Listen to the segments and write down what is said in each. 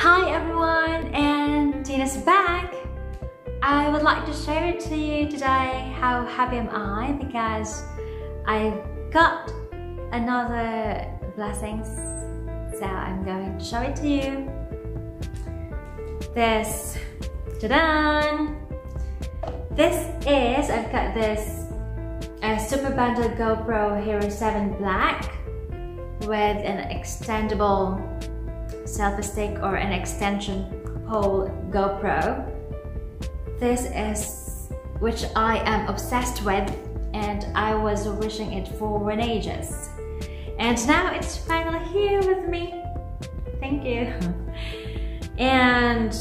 Hi everyone, and Tina's back. I would like to share it to you today how happy am I because I got another blessings, so I'm going to show it to you. This, ta-da! I've got this super bundle GoPro Hero 7 Black with an extendable selfie stick or an extension pole GoPro. This is which I am obsessed with, and I was wishing it for ages. And now it's finally here with me. Thank you. And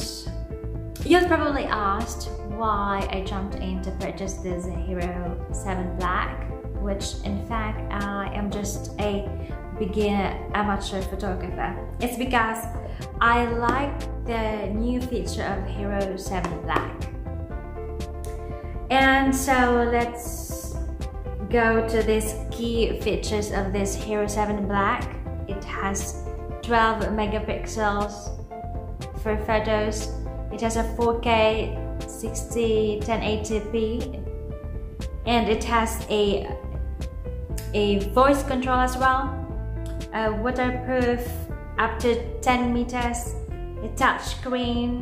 you've probably asked why I jumped in to purchase this Hero 7 Black, which in fact I am just a beginner amateur photographer. It's because I like the new feature of Hero 7 Black. And so let's go to these key features of this Hero 7 Black. It has 12 megapixels for photos. It has a 4K 60 1080p, and it has a voice control as well. Waterproof up to 10 meters, a touch screen,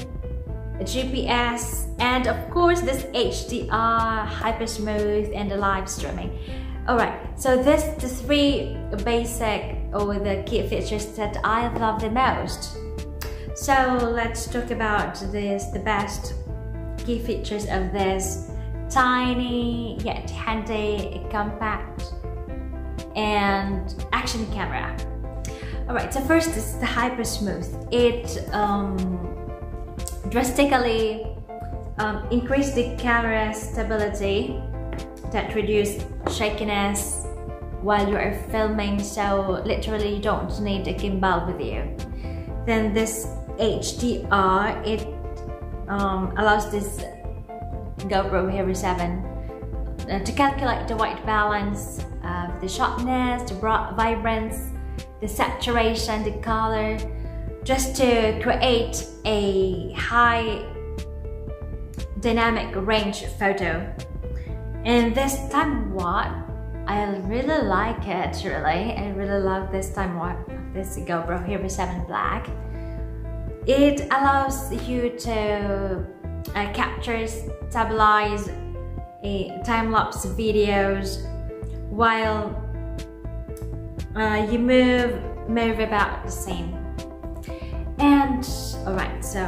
a GPS, and of course this HDR, hyper smooth, and the live streaming. Alright, so the three basic or the key features that I love the most. So let's talk about the best key features of this tiny yet handy, compact and action camera. Alright, so first is the hyper smooth. It drastically increased the camera stability that reduce shakiness while you are filming, so literally you don't need a gimbal with you. Then this HDR, it allows this GoPro Hero 7 to calculate the white balance of the sharpness, the vibrance, the saturation, the color, just to create a high dynamic range photo. And this time warp, I really like it, really. I really love this time warp, this GoPro Hero 7 Black. It allows you to capture, stabilize time-lapse videos while you move about the scene. And alright, so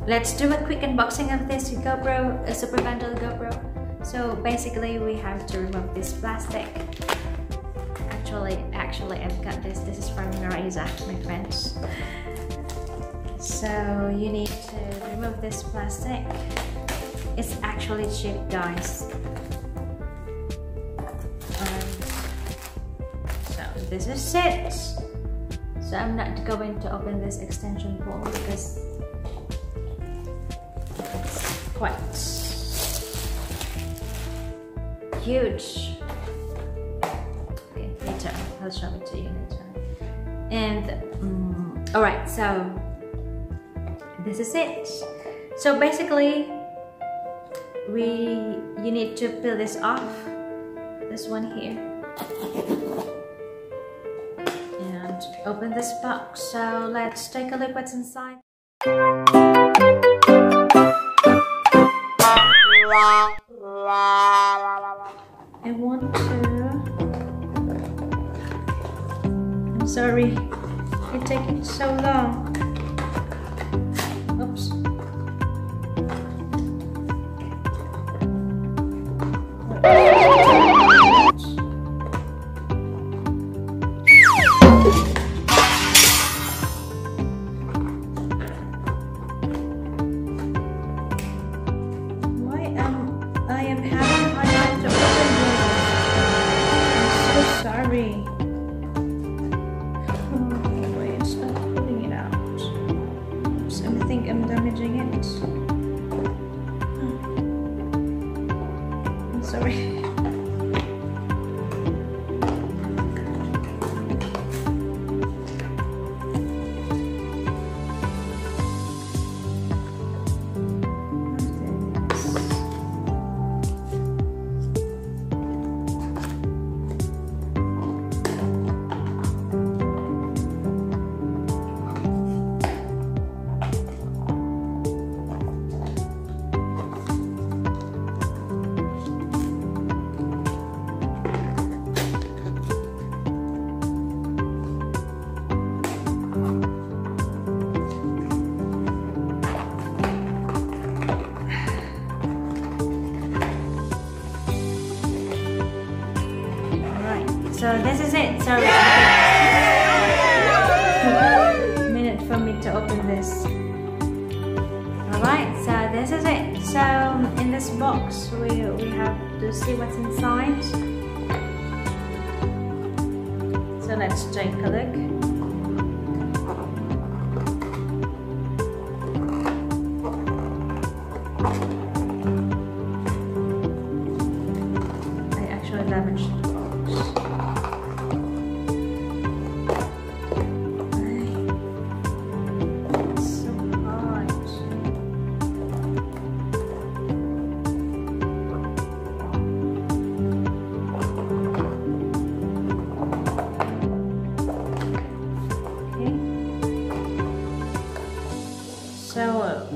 let's do a quick unboxing of this GoPro, a super bundle GoPro. So basically we have to remove this plastic. Actually I've got this. This is from Marisa, my friends. So you need to remove this plastic. It's actually cheap, guys. So this is it. So I'm not going to open this extension pole because it's quite huge. Okay, later. I'll show it to you later. And alright, so this is it. So basically you need to peel this off, this one here, and open this box. So let's take a look what's inside. I want to, I'm sorry, it's taking so long. Oops. I am having a hard time to open this. I'm so sorry. Oh, wait, it's not pulling it out. Oops, I think I'm damaging it. I'm sorry. So this is it. So it's a minute for me to open this. Alright, so this is it. So in this box we have to see what's inside. So let's take a look. I actually damaged the box. So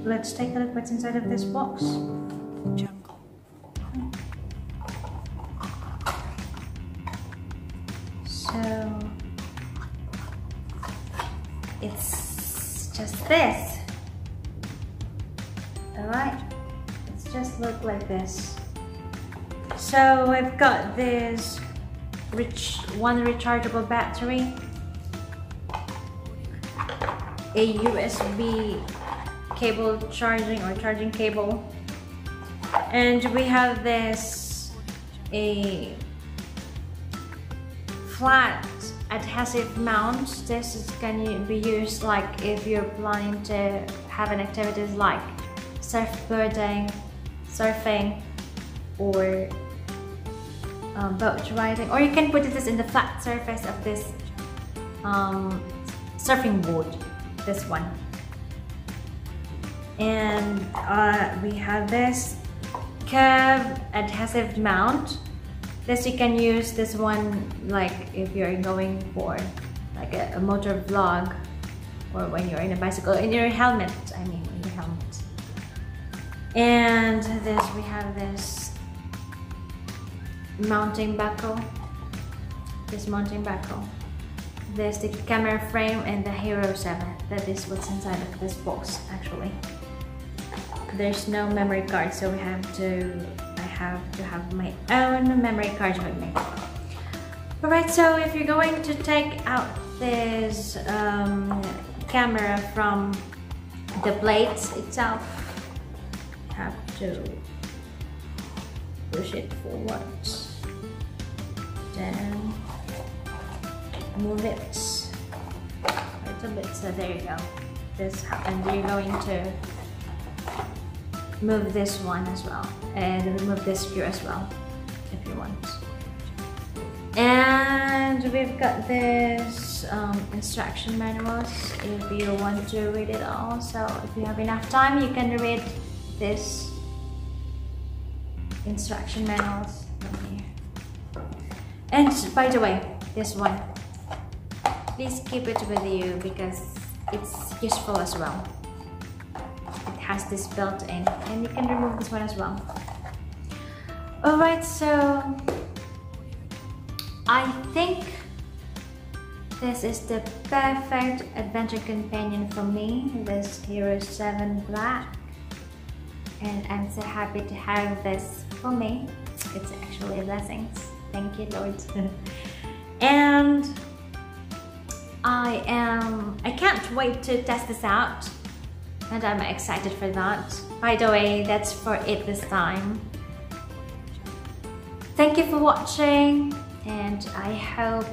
let's take a look what's inside of this box. So it's just this. Alright, it's just look like this. So we've got this one rechargeable battery, a USB cable charging cable, and we have this a flat adhesive mount. This is can be used like if you're planning to have an activities like surfboarding, surfing, or boat riding, or you can put this in the flat surface of this surfing board, this one. And we have this curved adhesive mount. This you can use this one like if you're going for like a motor vlog, or when you're in a bicycle, in your helmet, I mean in your helmet. And this, we have this mounting buckle, this the camera frame, and the Hero 7. That is what's inside of this box actually. There's no memory card, so I have to have my own memory card with me. Alright, so if you're going to take out this camera from the plate itself, you have to push it forward, then move it a little bit. So there you go. This happened. You're going to move this one as well, and remove this screw as well if you want. And we've got this instruction manuals if you want to read it all. So if you have enough time, you can read this instruction manuals from here. And by the way, this one, please keep it with you because it's useful as well. It has this built-in, and you can remove this one as well. Alright, so I think this is the perfect adventure companion for me, this Hero 7 Black, and I'm so happy to have this for me. It's actually a blessing. Thank you, Lord. And I can't wait to test this out, and I'm excited for that. By the way, that's for it this time. Thank you for watching, and I hope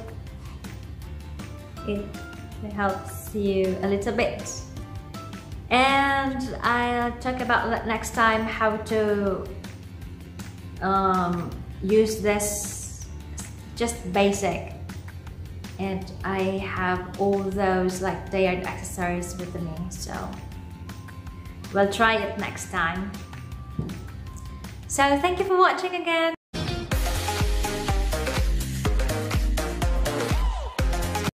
it helps you a little bit. And I'll talk about next time how to use this, just basic. And I have all those like layered accessories with me, so we'll try it next time. So thank you for watching again.